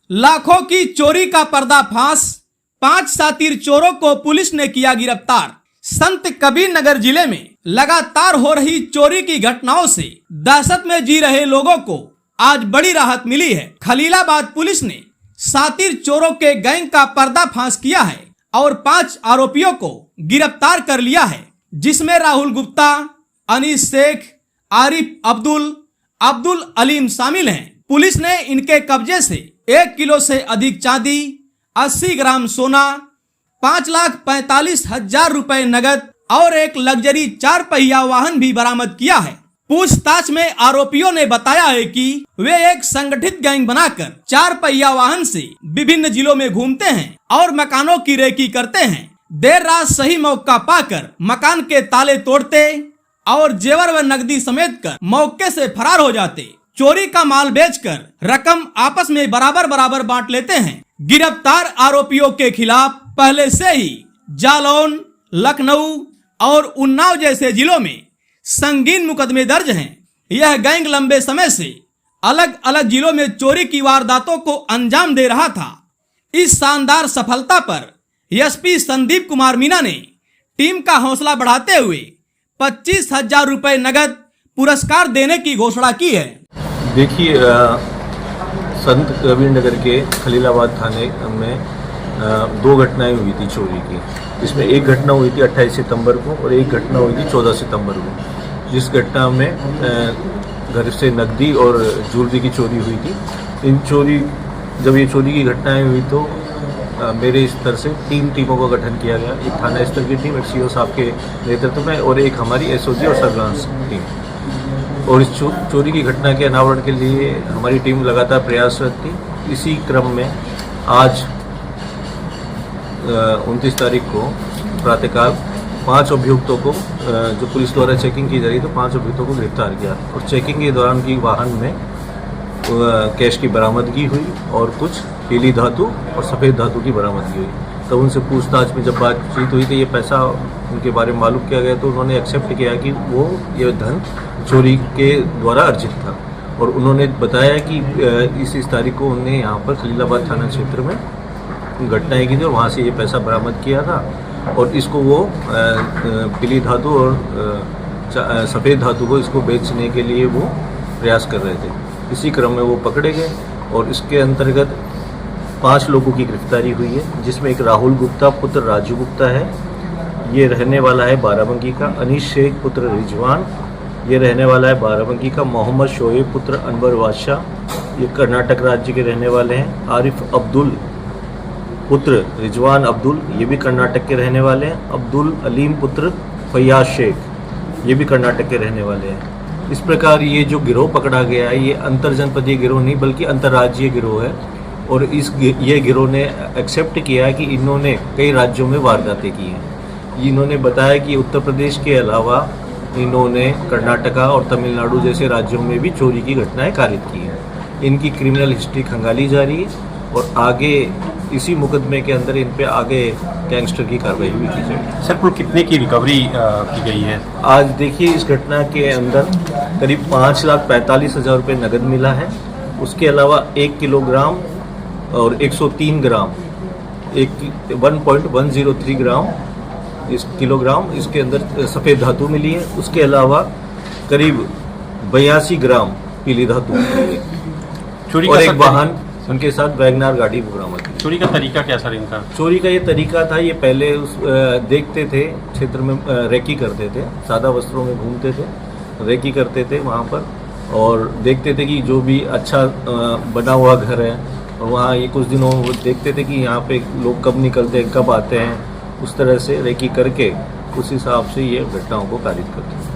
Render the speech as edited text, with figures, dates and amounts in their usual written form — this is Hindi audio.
लाखों की चोरी का पर्दाफाश, 5 शातिर चोरों को पुलिस ने किया गिरफ्तार। संत कबीर नगर जिले में लगातार हो रही चोरी की घटनाओं से दहशत में जी रहे लोगों को आज बड़ी राहत मिली है। खलीलाबाद पुलिस ने शातिर चोरों के गैंग का पर्दाफाश किया है और 5 आरोपियों को गिरफ्तार कर लिया है, जिसमें राहुल गुप्ता, अनीस शेख, आरिफ अब्दुल अलीम शामिल हैं। पुलिस ने इनके कब्जे से 1 किलो से अधिक चांदी, 80 ग्राम सोना, 5,45,000 रुपए नगद और एक लग्जरी 4 पहिया वाहन भी बरामद किया है। पूछताछ में आरोपियों ने बताया है कि वे एक संगठित गैंग बनाकर 4 पहिया वाहन से विभिन्न जिलों में घूमते हैं और मकानों की रेकी करते हैं। देर रात सही मौका पाकर मकान के ताले तोड़ते और जेवर व नकदी समेत कर मौके से फरार हो जाते। चोरी का माल बेचकर रकम आपस में बराबर बांट लेते हैं। गिरफ्तार आरोपियों के खिलाफ पहले से ही जालौन, लखनऊ और उन्नाव जैसे जिलों में संगीन मुकदमे दर्ज हैं। यह गैंग लंबे समय से अलग अलग जिलों में चोरी की वारदातों को अंजाम दे रहा था। इस शानदार सफलता पर एसपी संदीप कुमार मीना ने टीम का हौसला बढ़ाते हुए 25,000 रुपए नगद पुरस्कार देने की घोषणा की है। देखिए, संत कबीर नगर के खलीलाबाद थाने में 2 घटनाएं हुई थी चोरी की, जिसमें एक घटना हुई थी 28 सितंबर को और एक घटना हुई थी 14 सितंबर को। जिस घटना में घर से नकदी और ज्वेलरी की चोरी हुई थी। जब ये चोरी की घटनाएं हुई तो मेरे स्तर से 3 टीमों का गठन किया गया। एक थाना स्तर की टीम, एक सीओ साहब के नेतृत्व में और एक हमारी एसओजी और सर्विलांस टीम। और इस चोरी की घटना के अनावरण के लिए हमारी टीम लगातार प्रयासरत थी। इसी क्रम में आज 29 तारीख को प्रातःकाल 5 अभियुक्तों को, जो पुलिस द्वारा चेकिंग की जा रही, तो 5 अभियुक्तों को गिरफ्तार किया और चेकिंग के दौरान की वाहन में कैश की बरामदगी हुई और कुछ पीली धातु और सफ़ेद धातु की बरामदगी हुई। तब उनसे पूछताछ में जब बातचीत हुई तो ये पैसा उनके बारे में मालूम किया गया, तो उन्होंने एक्सेप्ट किया कि वो ये धन चोरी के द्वारा अर्जित था। और उन्होंने बताया कि इस तारीख को उन्होंने यहाँ पर खलीलाबाद थाना क्षेत्र में घटनाएं की थी और वहाँ से ये पैसा बरामद किया था और इसको वो पीली धातु और सफ़ेद धातु को इसको बेचने के लिए वो प्रयास कर रहे थे। इसी क्रम में वो पकड़े गए और इसके अंतर्गत 5 लोगों की गिरफ्तारी हुई है, जिसमें एक राहुल गुप्ता पुत्र राजू गुप्ता है, ये रहने वाला है बाराबंकी का। अनीस शेख पुत्र रिजवान, ये रहने वाला है बाराबंकी का। मोहम्मद शोएब पुत्र अनवर बादशाह, ये कर्नाटक राज्य के रहने वाले हैं। आरिफ अब्दुल पुत्र रिजवान अब्दुल, ये भी कर्नाटक के रहने वाले हैं। अब्दुल अलीम पुत्र फैयाज शेख, ये भी कर्नाटक के रहने वाले हैं। इस प्रकार ये जो गिरोह पकड़ा गया है, ये अंतरजनपदीय गिरोह नहीं बल्कि अंतर्राज्यीय गिरोह है और ये गिरोह ने एक्सेप्ट किया है कि इन्होंने कई राज्यों में वारदातें की हैं। इन्होंने बताया कि उत्तर प्रदेश के अलावा इन्होंने कर्नाटका और तमिलनाडु जैसे राज्यों में भी चोरी की घटनाएं कारित की हैं। इनकी क्रिमिनल हिस्ट्री खंगाली जा रही है और आगे इसी मुकदमे के अंदर इन पे आगे गैंगस्टर की कार्रवाई भी की जाएगी। सर, कुल कितने की रिकवरी की गई है? आज देखिए, इस घटना के अंदर करीब 5,45,000 रुपये नगद मिला है। उसके अलावा 1 किलोग्राम और 103 ग्राम, 1.103 ग्राम इस किलोग्राम इसके अंदर सफ़ेद धातु मिली है। उसके अलावा करीब 82 ग्राम पीली धातु मिली है और एक वाहन उनके साथ वैगनार गाड़ी बरामद की। चोरी का तरीका क्या सर इनका? चोरी का ये तरीका था, ये पहले देखते थे क्षेत्र में रेकी करते थे, सादा वस्त्रों में घूमते थे, रेकी करते थे वहाँ पर और देखते थे कि जो भी अच्छा बना हुआ घर है और वहाँ ये कुछ दिनों वो देखते थे कि यहाँ पे लोग कब निकलते हैं, कब आते हैं, उस तरह से रेकी करके उस हिसाब से ये घटनाओं को कारित करते हैं।